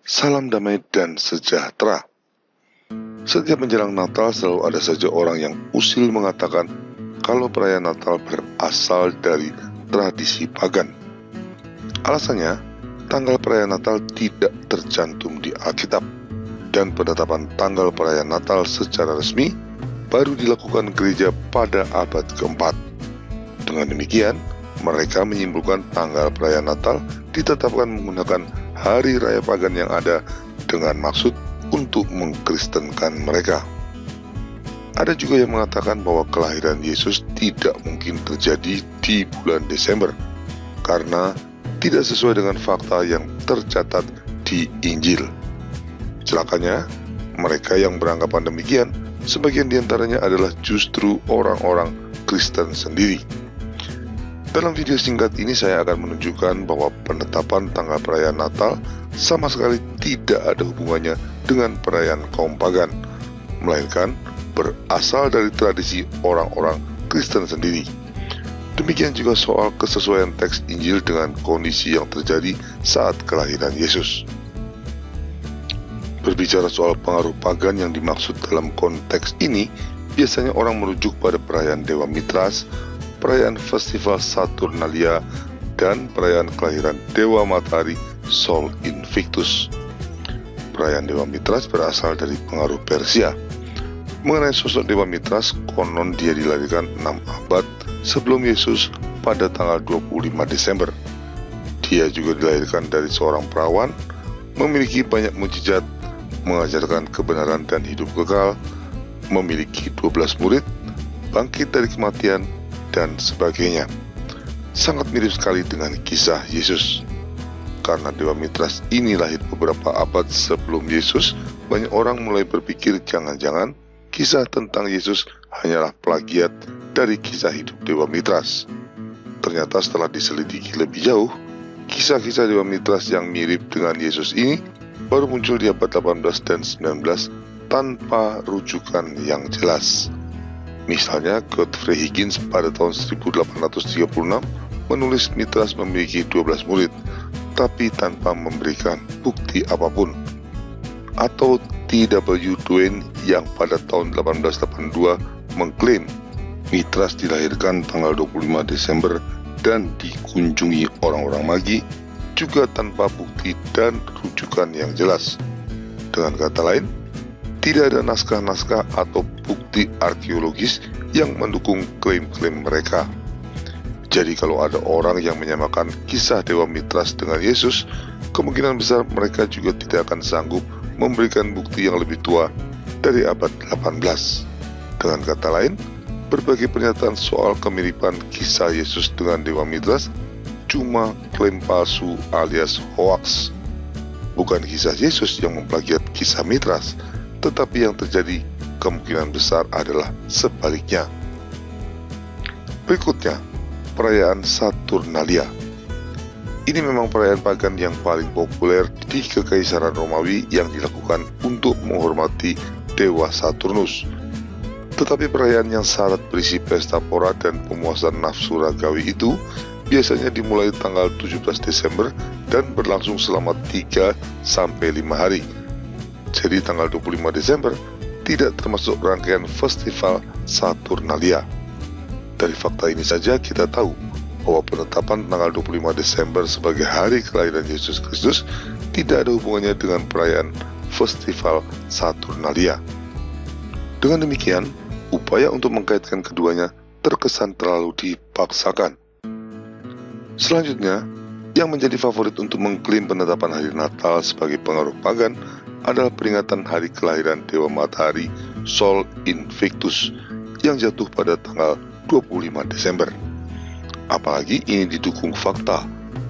Salam damai dan sejahtera. Setiap menjelang Natal selalu ada saja orang yang usil mengatakan kalau perayaan Natal berasal dari tradisi pagan. Alasannya, tanggal perayaan Natal tidak tercantum di Alkitab, dan penetapan tanggal perayaan Natal secara resmi baru dilakukan gereja pada abad keempat. Dengan demikian, mereka menyimpulkan tanggal perayaan Natal ditetapkan menggunakan hari raya pagan yang ada dengan maksud untuk mengkristenkan mereka. Ada juga yang mengatakan bahwa kelahiran Yesus tidak mungkin terjadi di bulan Desember karena tidak sesuai dengan fakta yang tercatat di Injil. Celakanya, mereka yang beranggapan demikian, sebagian diantaranya adalah justru orang-orang Kristen sendiri. Dalam video singkat ini saya akan menunjukkan bahwa penetapan tanggal perayaan Natal sama sekali tidak ada hubungannya dengan perayaan kaum pagan, melainkan berasal dari tradisi orang-orang Kristen sendiri. Demikian juga soal kesesuaian teks Injil dengan kondisi yang terjadi saat kelahiran Yesus. Berbicara soal pengaruh pagan yang dimaksud dalam konteks ini, biasanya orang merujuk pada perayaan Dewa Mitras, perayaan festival Saturnalia, dan perayaan kelahiran Dewa Matahari Sol Invictus. Perayaan Dewa Mitras berasal dari pengaruh Persia. Mengenai sosok Dewa Mitras, konon dia dilahirkan 6 abad sebelum Yesus pada tanggal 25 Desember. Dia juga dilahirkan dari seorang perawan, memiliki banyak mukjizat, mengajarkan kebenaran dan hidup kekal, memiliki 12 murid, bangkit dari kematian, dan sebagainya. Sangat mirip sekali dengan kisah Yesus. Karena Dewa Mitras ini lahir beberapa abad sebelum Yesus, banyak orang mulai berpikir jangan-jangan kisah tentang Yesus hanyalah plagiat dari kisah hidup Dewa Mitras. Ternyata setelah diselidiki lebih jauh, kisah-kisah Dewa Mitras yang mirip dengan Yesus ini baru muncul di abad 18 dan 19 tanpa rujukan yang jelas. Misalnya, Godfrey Higgins pada tahun 1836 menulis Mitras memiliki 12 murid, tapi tanpa memberikan bukti apapun. Atau T.W. Duane yang pada tahun 1882 mengklaim Mitras dilahirkan tanggal 25 Desember dan dikunjungi orang-orang magi, juga tanpa bukti dan rujukan yang jelas. Dengan kata lain, tidak ada naskah-naskah atau bukti arkeologis yang mendukung klaim-klaim mereka. Jadi kalau ada orang yang menyamakan kisah Dewa Mitras dengan Yesus, kemungkinan besar mereka juga tidak akan sanggup memberikan bukti yang lebih tua dari abad 18. Dengan kata lain, berbagai pernyataan soal kemiripan kisah Yesus dengan Dewa Mitras cuma klaim palsu alias hoax. Bukan kisah Yesus yang memplagiat kisah Mitras, tetapi yang terjadi kemungkinan besar adalah sebaliknya. Berikutnya, perayaan Saturnalia. Ini memang perayaan pagan yang paling populer di Kekaisaran Romawi yang dilakukan untuk menghormati Dewa Saturnus. Tetapi perayaan yang syarat berisi pesta pora dan pemuasan nafsu ragawi itu biasanya dimulai tanggal 17 Desember dan berlangsung selama 3-5 hari. Jadi tanggal 25 Desember tidak termasuk rangkaian festival Saturnalia. Dari fakta ini saja kita tahu bahwa penetapan tanggal 25 Desember sebagai hari kelahiran Yesus Kristus tidak ada hubungannya dengan perayaan festival Saturnalia. Dengan demikian, upaya untuk mengkaitkan keduanya terkesan terlalu dipaksakan. Selanjutnya, yang menjadi favorit untuk mengklaim penetapan hari Natal sebagai pengaruh pagan adalah peringatan hari kelahiran Dewa Matahari Sol Invictus yang jatuh pada tanggal 25 Desember. Apalagi ini didukung fakta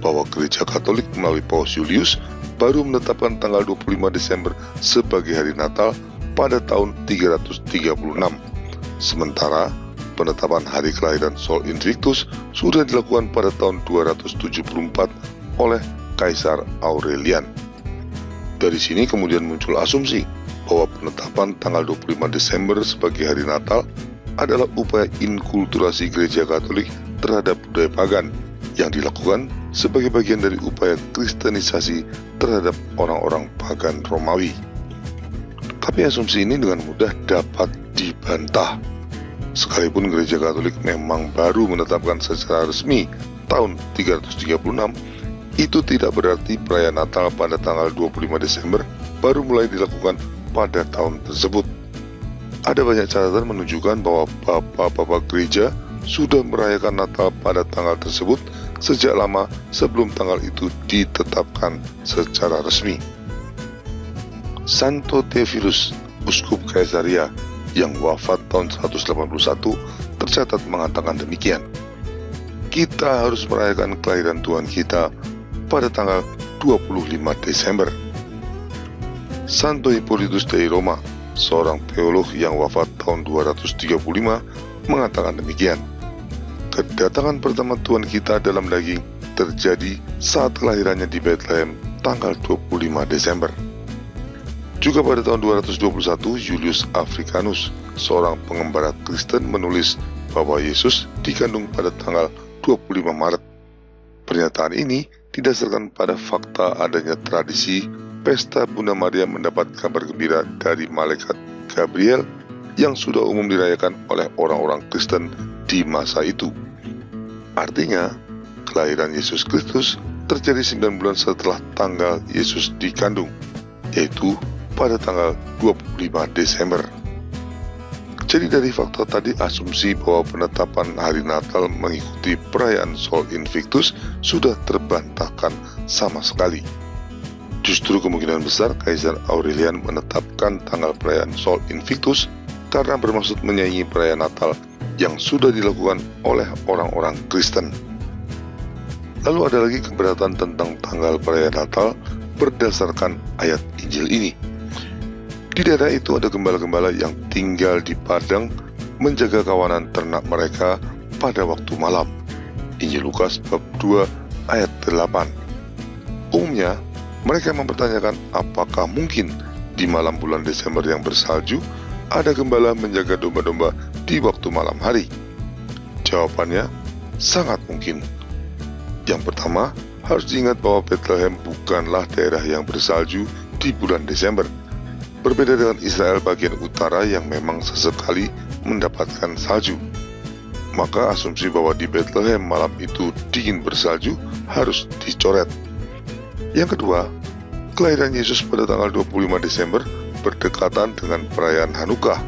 bahwa Gereja Katolik melalui Paus Julius baru menetapkan tanggal 25 Desember sebagai hari Natal pada tahun 336. Sementara penetapan hari kelahiran Sol Invictus sudah dilakukan pada tahun 274 oleh Kaisar Aurelian. Dari sini kemudian muncul asumsi bahwa penetapan tanggal 25 Desember sebagai hari Natal adalah upaya inkulturasi Gereja Katolik terhadap budaya pagan yang dilakukan sebagai bagian dari upaya kristenisasi terhadap orang-orang pagan Romawi. Tapi asumsi ini dengan mudah dapat dibantah. Sekalipun Gereja Katolik memang baru menetapkan secara resmi tahun 336, itu tidak berarti perayaan Natal pada tanggal 25 Desember baru mulai dilakukan pada tahun tersebut. Ada banyak catatan menunjukkan bahwa bapak-bapak gereja sudah merayakan Natal pada tanggal tersebut sejak lama sebelum tanggal itu ditetapkan secara resmi. Santo Theophilus, uskup Kaisarea yang wafat tahun 181, tercatat mengatakan demikian. Kita harus merayakan kelahiran Tuhan kita pada tanggal 25 Desember. Santo Hippolytus dari Roma, seorang teolog yang wafat tahun 235, mengatakan demikian. Kedatangan pertama Tuhan kita dalam daging terjadi saat kelahirannya di Bethlehem tanggal 25 Desember. Juga pada tahun 221, Julius Africanus, seorang pengembara Kristen, menulis bahwa Yesus dikandung pada tanggal 25 Maret. Pernyataan ini didasarkan pada fakta adanya tradisi pesta Bunda Maria mendapat kabar gembira dari malaikat Gabriel yang sudah umum dirayakan oleh orang-orang Kristen di masa itu. Artinya, kelahiran Yesus Kristus terjadi 9 bulan setelah tanggal Yesus dikandung, yaitu pada tanggal 25 Desember. Jadi dari fakta tadi, asumsi bahwa penetapan hari Natal mengikuti perayaan Sol Invictus sudah terbantahkan sama sekali. Justru kemungkinan besar Kaisar Aurelian menetapkan tanggal perayaan Sol Invictus karena bermaksud menyaingi perayaan Natal yang sudah dilakukan oleh orang-orang Kristen. Lalu ada lagi keberatan tentang tanggal perayaan Natal berdasarkan ayat Injil ini. Di daerah itu ada gembala-gembala yang tinggal di padang menjaga kawanan ternak mereka pada waktu malam. Injil Lukas bab 2 ayat 8. Umumnya, mereka mempertanyakan apakah mungkin di malam bulan Desember yang bersalju ada gembala menjaga domba-domba di waktu malam hari. Jawabannya, sangat mungkin. Yang pertama, harus diingat bahwa Bethlehem bukanlah daerah yang bersalju di bulan Desember. Berbeda dengan Israel bagian utara yang memang sesekali mendapatkan salju. Maka asumsi bahwa di Bethlehem malam itu dingin bersalju harus dicoret. Yang kedua, kelahiran Yesus pada tanggal 25 Desember berdekatan dengan perayaan Hanukkah,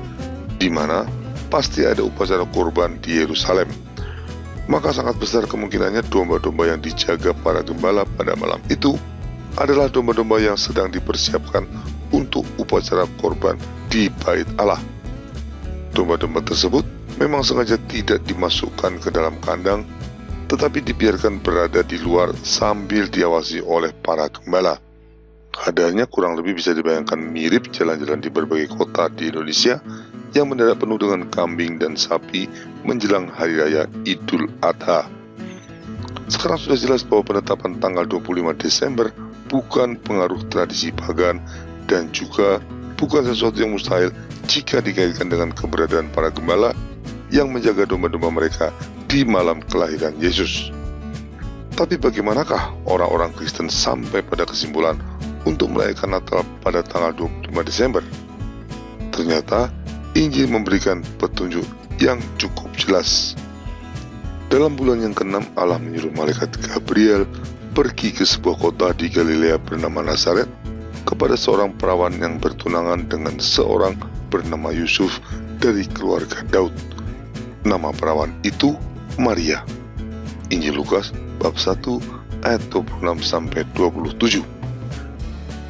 di mana pasti ada upacara kurban di Yerusalem. Maka sangat besar kemungkinannya domba-domba yang dijaga para gembala pada malam itu adalah domba-domba yang sedang dipersiapkan untuk upacara korban di Bait Allah. Domba-domba tersebut memang sengaja tidak dimasukkan ke dalam kandang, tetapi dibiarkan berada di luar sambil diawasi oleh para gembala. Keadaannya kurang lebih bisa dibayangkan mirip jalan-jalan di berbagai kota di Indonesia yang mendadak penuh dengan kambing dan sapi menjelang Hari Raya Idul Adha. Sekarang sudah jelas bahwa penetapan tanggal 25 Desember bukan pengaruh tradisi pagan dan juga bukan sesuatu yang mustahil jika dikaitkan dengan keberadaan para gembala yang menjaga domba-domba mereka di malam kelahiran Yesus. Tapi bagaimanakah orang-orang Kristen sampai pada kesimpulan untuk merayakan Natal pada tanggal 25 Desember? Ternyata Injil memberikan petunjuk yang cukup jelas. Dalam bulan yang ke-6, Allah menyuruh malaikat Gabriel pergi ke sebuah kota di Galilea bernama Nazaret kepada seorang perawan yang bertunangan dengan seorang bernama Yusuf dari keluarga Daud. Nama perawan itu Maria. Injil Lukas bab 1 ayat 26-27.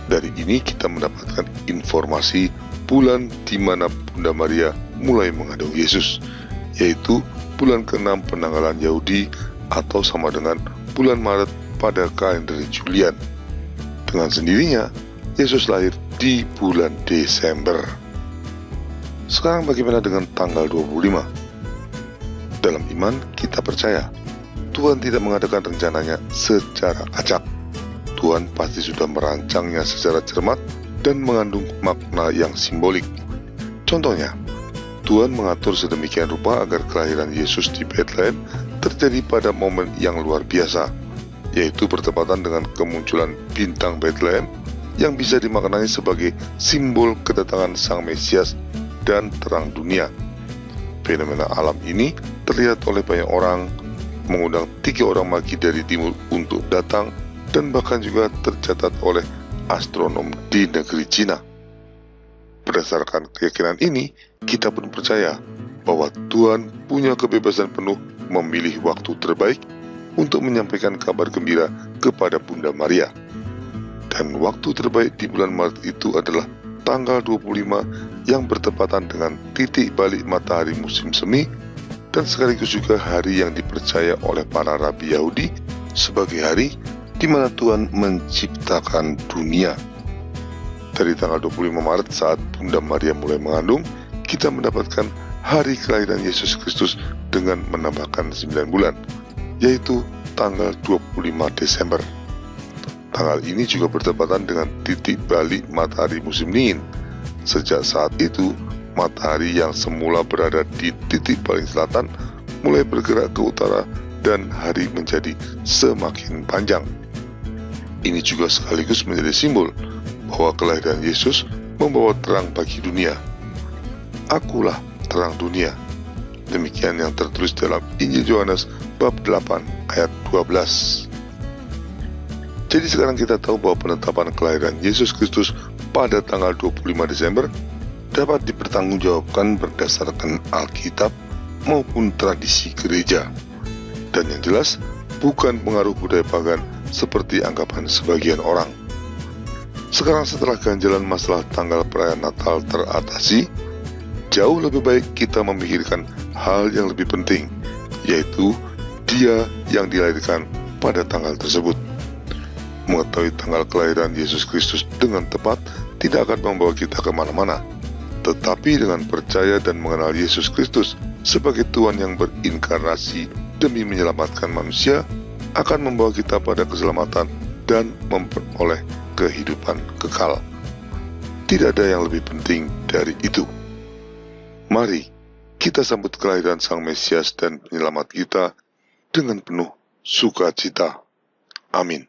Dari ini kita mendapatkan informasi bulan di mana Bunda Maria mulai mengandung Yesus, yaitu bulan ke-6 penanggalan Yahudi atau sama dengan bulan Maret pada kalender Julian. Dengan sendirinya, Yesus lahir di bulan Desember. Sekarang bagaimana dengan tanggal 25? Dalam iman, kita percaya Tuhan tidak mengadakan rencananya secara acak. Tuhan pasti sudah merancangnya secara cermat dan mengandung makna yang simbolik. Contohnya, Tuhan mengatur sedemikian rupa agar kelahiran Yesus di Bethlehem terjadi pada momen yang luar biasa, yaitu bertepatan dengan kemunculan bintang Bethlehem yang bisa dimaknai sebagai simbol kedatangan Sang Mesias dan terang dunia. Fenomena alam ini terlihat oleh banyak orang, mengundang 3 orang magi dari timur untuk datang, dan bahkan juga tercatat oleh astronom di negeri Cina. Berdasarkan keyakinan ini, kita pun percaya bahwa Tuhan punya kebebasan penuh memilih waktu terbaik untuk menyampaikan kabar gembira kepada Bunda Maria. Dan waktu terbaik di bulan Maret itu adalah tanggal 25 yang bertepatan dengan titik balik matahari musim semi, dan sekaligus juga hari yang dipercaya oleh para rabi Yahudi sebagai hari di mana Tuhan menciptakan dunia. Dari tanggal 25 Maret saat Bunda Maria mulai mengandung, kita mendapatkan hari kelahiran Yesus Kristus dengan menambahkan 9 bulan, yaitu tanggal 25 Desember. Tanggal ini juga bertepatan dengan titik balik matahari musim dingin. Sejak saat itu, matahari yang semula berada di titik paling selatan mulai bergerak ke utara dan hari menjadi semakin panjang. Ini juga sekaligus menjadi simbol bahwa kelahiran Yesus membawa terang bagi dunia. Akulah terang dunia. Demikian yang tertulis dalam Injil Yohanes bab 8 ayat 12. Jadi sekarang kita tahu bahwa penetapan kelahiran Yesus Kristus pada tanggal 25 Desember dapat dipertanggungjawabkan berdasarkan Alkitab maupun tradisi gereja. Dan yang jelas, bukan pengaruh budaya pagan seperti anggapan sebagian orang. Sekarang setelah ganjalan masalah tanggal perayaan Natal teratasi, jauh lebih baik kita memikirkan hal yang lebih penting, yaitu Dia yang dilahirkan pada tanggal tersebut. Mengetahui tanggal kelahiran Yesus Kristus dengan tepat tidak akan membawa kita kemana-mana, tetapi dengan percaya dan mengenal Yesus Kristus sebagai Tuhan yang berinkarnasi demi menyelamatkan manusia, akan membawa kita pada keselamatan dan memperoleh kehidupan kekal. Tidak ada yang lebih penting dari itu. Mari kita sambut kelahiran Sang Mesias dan Penyelamat kita dengan penuh sukacita. Amin.